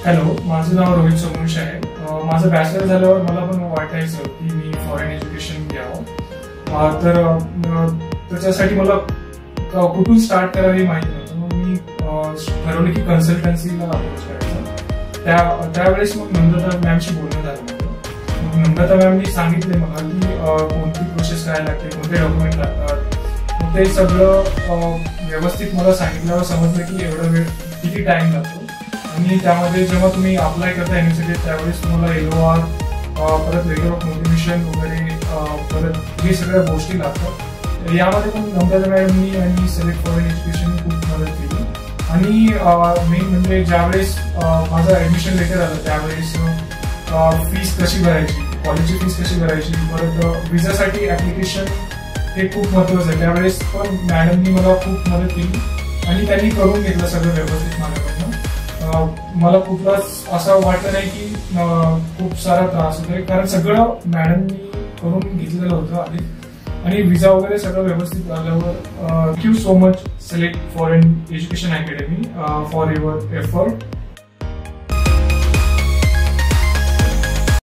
Hello, माझं नाव रोहित सोमवंशी आहे. माझं बॅचलर झाल्यावर मला पण वाटायचं की मी फॉरेन एज्युकेशन घ्यावं. तर त्याच्यासाठी मला कुठून स्टार्ट करावी माहिती नव्हतं. मग मी ठरवलं की कन्सल्टन्सीला अप्रोच करायचं. त्यावेळेस मग नम्रता मॅमशी बोलणं झालं होतं. मग नम्रता मॅमनी सांगितले मला की कोणती प्रोसेस काय लागते, कोणते डॉक्युमेंट लागतात. मग ते सगळं व्यवस्थित मला सांगितल्यावर समजलं की एवढा वेळ किती टाइम लागतो. आणि त्यामध्ये जेव्हा तुम्ही अप्लाय करता युनिव्हर्सिटीत त्यावेळेस तुम्हाला LOR, परत लेटर ऑफ मोटिवेशन वगैरे, परत हे सगळ्या गोष्टी लागतात. यामध्ये पण नम्रता मॅडमनी आणि सिलेक्ट फॉरेन एज्युकेशन खूप मदत केली. आणि मेन म्हणजे ज्यावेळेस माझं ऍडमिशन लेटर आलं त्यावेळेस फीस कशी भरायची, कॉलेजची फीस कशी भरायची, परत विजासाठी ऍप्लिकेशन हे खूप महत्वाचं आहे. त्यावेळेस पण मॅडमनी मला खूप मदत केली आणि त्यांनी करून घेतलं सगळं व्यवस्थित माझ्याकडनं. मला कुठलाच असं वाटलं नाही की खूप सारा त्रास होतोय, कारण सगळं मॅडमनी करून घेतलेलं होतं आधी. आणि विजा वगैरे सगळं व्यवस्थित आल्यावर thank you so much select foreign education academy for your effort.